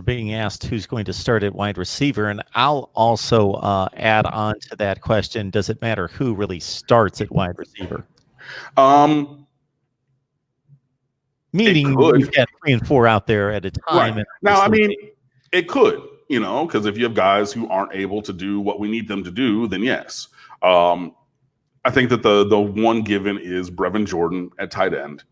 being asked who's going to start at wide receiver, and I'll also add on to that question. Does it matter who really starts at wide receiver? Meaning you've got 3 and 4 out there at a time. Right. Now, I mean, it could, because if you have guys who aren't able to do what we need them to do, then yes. I think that the one given is Brevin Jordan at tight end,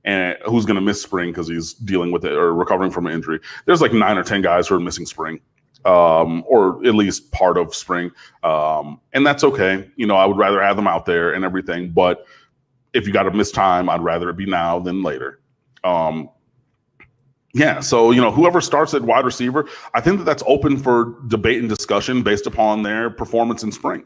and who's going to miss spring because he's dealing with it or recovering from an injury. There's like 9 or 10 guys who are missing spring, or at least part of spring, and that's okay. I would rather have them out there and everything, but if you got to miss time, I'd rather it be now than later. So, whoever starts at wide receiver, I think that that's open for debate and discussion based upon their performance in spring.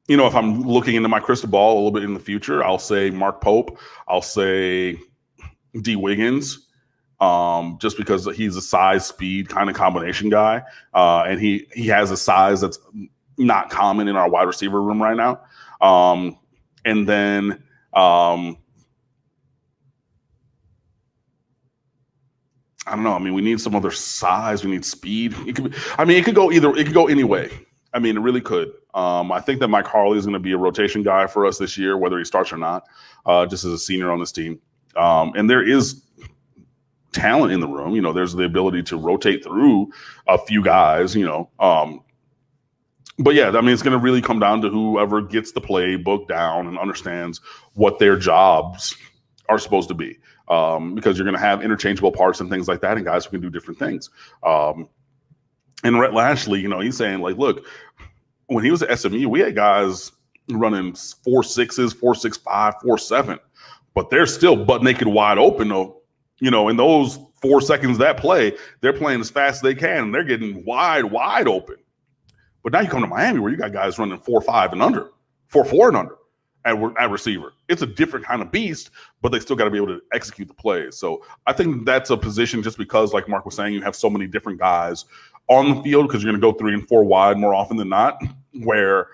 If I'm looking into my crystal ball a little bit in the future, I'll say Mark Pope. I'll say D. Wiggins, just because he's a size speed kind of combination guy. And he has a size that's not common in our wide receiver room right now. And then, I don't know. I mean, we need some other size. We need speed. It could go either. It could go any way. I mean, it really could. I think that Mike Harley is going to be a rotation guy for us this year, whether he starts or not, just as a senior on this team. And there is talent in the room. There's the ability to rotate through a few guys, But yeah, I mean, it's going to really come down to whoever gets the playbook down and understands what their jobs are supposed to be. Because you're going to have interchangeable parts and things like that, and guys who can do different things. And Rhett Lashley, he's saying, like, look, when he was at SMU, we had guys running 4.6s, 4.65, 4.7, but they're still butt naked wide open, though. In those 4 seconds that play, they're playing as fast as they can, and they're getting wide open. But now you come to Miami where you got guys running 4.5 and under, 4.4 and under. At receiver. It's a different kind of beast, but they still got to be able to execute the plays. So I think that's a position just because, like Mark was saying, you have so many different guys on the field because you're going to go 3 and 4 wide more often than not, where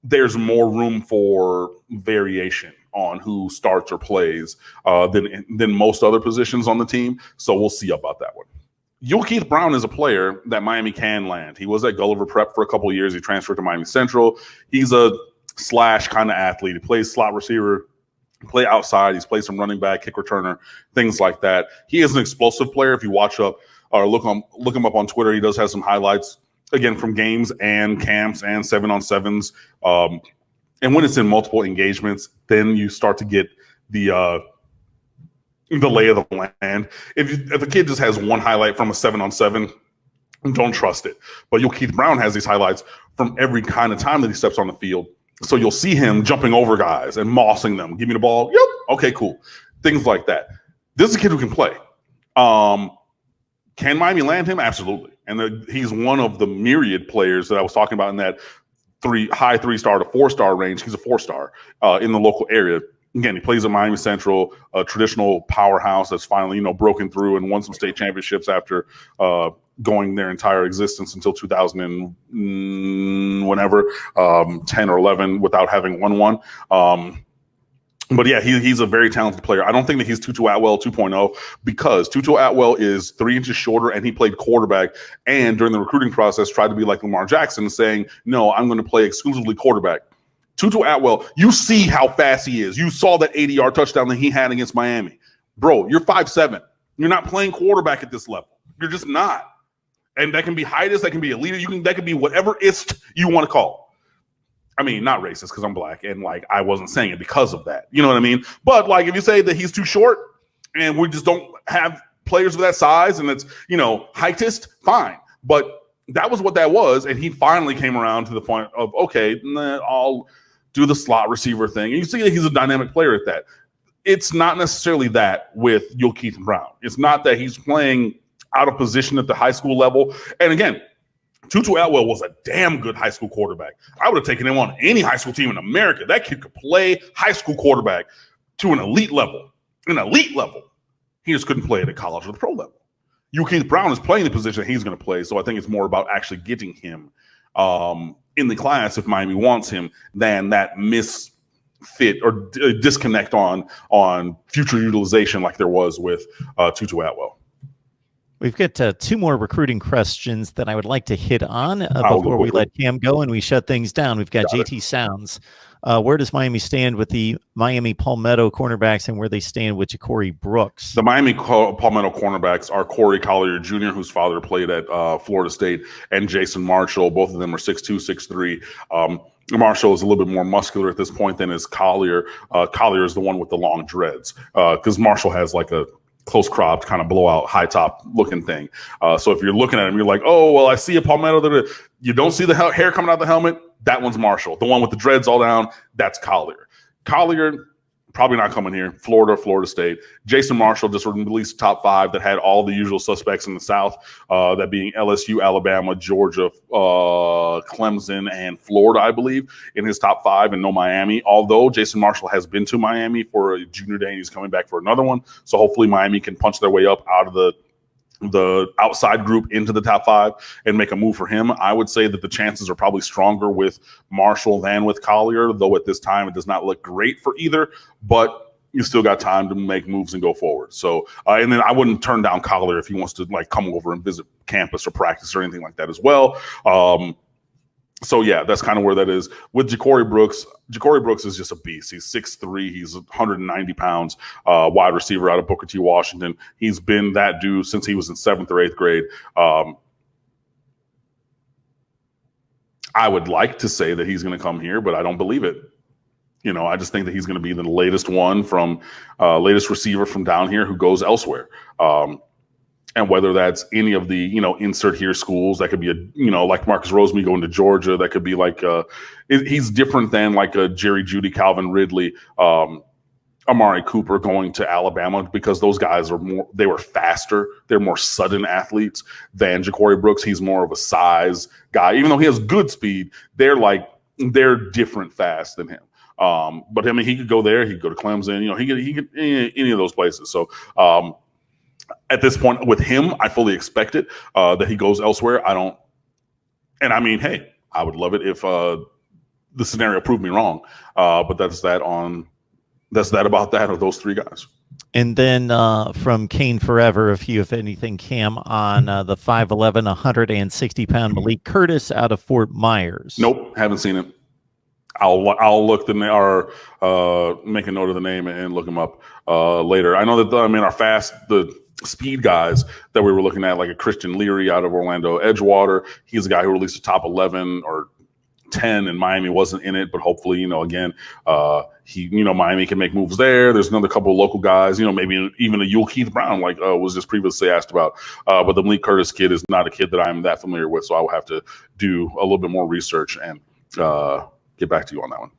there's more room for variation on who starts or plays than most other positions on the team. So we'll see about that one. Keith Brown is a player that Miami can land. He was at Gulliver Prep for a couple of years. He transferred to Miami Central. He's a slash kind of athlete. He plays slot receiver, play outside. He's played some running back, kick returner, things like that. He is an explosive player. If you watch up or look him up on Twitter, he does have some highlights, again, from games and camps and 7-on-7s. And when it's in multiple engagements, then you start to get the lay of the land. If a kid just has one highlight from a 7-on-7, don't trust it. But Keith Brown has these highlights from every kind of time that he steps on the field. So you'll see him jumping over guys and mossing them. Give me the ball. Yep. Okay, cool. Things like that. This is a kid who can play. Can Miami land him? Absolutely. And he's one of the myriad players that I was talking about in that high 3-star to 4-star range. He's a 4-star in the local area. Again, he plays at Miami Central, a traditional powerhouse that's finally, broken through and won some state championships after going their entire existence until 2000 and whenever, 10 or 11 without having won one. But yeah, he's a very talented player. I don't think that he's Tutu Atwell 2.0 because Tutu Atwell is 3 inches shorter and he played quarterback. And during the recruiting process, tried to be like Lamar Jackson, saying, no, I'm going to play exclusively quarterback. Tutu Atwell, you see how fast he is. You saw that 80-yard touchdown that he had against Miami. Bro, you're 5'7". You're not playing quarterback at this level. You're just not. And that can be highest, that can be a leader. That can be whatever ist you want to call. I mean, not racist because I'm black and I wasn't saying it because of that. You know what I mean? But if you say that he's too short and we just don't have players of that size and it's, heightist, fine. But that was what that was. And he finally came around to the point of, okay, I'll do the slot receiver thing. And you see that he's a dynamic player at that. It's not necessarily that with Keith Brown. It's not that he's playing out of position at the high school level. And again, Tutu Atwell was a damn good high school quarterback. I would have taken him on any high school team in America. That kid could play high school quarterback to an elite level. He just couldn't play at a college or the pro level. Keith Brown is playing the position he's going to play. So I think it's more about actually getting him in the class if Miami wants him than that misfit or disconnect on future utilization like there was with Tutu Atwell. We've got two more recruiting questions that I would like to hit on I'll go before we quickly. let Cam go and we shut things down. We've got Got it. JT Sounds. Where does Miami stand with the Miami Palmetto cornerbacks and where they stand with Ja'Cory Brooks? The Miami Palmetto cornerbacks are Corey Collier Jr., whose father played at Florida State, and Jason Marshall. Both of them are 6'2", 6'3". Marshall is a little bit more muscular at this point than is Collier. Collier is the one with the long dreads because Marshall has like a close cropped kind of blowout high top looking thing. So if you're looking at him, you're like, oh, well, I see a Palmetto that you don't see the hair coming out of the helmet. That one's Marshall. The one with the dreads all down, that's Collier. Collier, probably not coming here. Florida State. Jason Marshall just released top 5 that had all the usual suspects in the South, that being LSU, Alabama, Georgia, Clemson, and Florida, I believe, in his top 5, and no Miami. Although Jason Marshall has been to Miami for a junior day and he's coming back for another one. So hopefully Miami can punch their way up out of the outside group into the top 5 and make a move for him. I would say that the chances are probably stronger with Marshall than with Collier, though at this time it does not look great for either, but you still got time to make moves and go forward. So, and then I wouldn't turn down Collier if he wants to like come over and visit campus or practice or anything like that as well. So yeah, that's kind of where that is. With Ja'Cory Brooks is just a beast. He's 6'3", he's 190 pounds, wide receiver out of Booker T. Washington. He's been that dude since he was in 7th or 8th grade. I would like to say that he's going to come here, but I don't believe it. You know, I just think that he's going to be the latest receiver from down here who goes elsewhere. And whether that's any of the, insert here schools, that could be like Marcus Rosemy going to Georgia. That could be like, he's different than like a Jerry Jeudy, Calvin Ridley, Amari Cooper going to Alabama, because those guys they were faster. They're more sudden athletes than Ja'Cory Brooks. He's more of a size guy. Even though he has good speed, they're different fast than him. But I mean, he could go there. He could go to Clemson. He could any of those places. So, at this point with him, I fully expect it that he goes elsewhere. And I mean, hey, I would love it if the scenario proved me wrong. But that's that about that of those 3 guys. And then from Kane Forever, if you have anything, Cam, on the 5'11", 160-pound Malik Curtis out of Fort Myers. Nope, haven't seen him. I'll look make a note of the name and look him up later. I know that the speed guys that we were looking at, like a Christian Leary out of Orlando Edgewater. He's a guy who released a top 11 or 10, and Miami wasn't in it. But hopefully, again, Miami can make moves there. There's another couple of local guys, maybe even a Yule Keith Brown, like was just previously asked about. But the Malik Curtis kid is not a kid that I'm that familiar with, so I will have to do a little bit more research and get back to you on that one.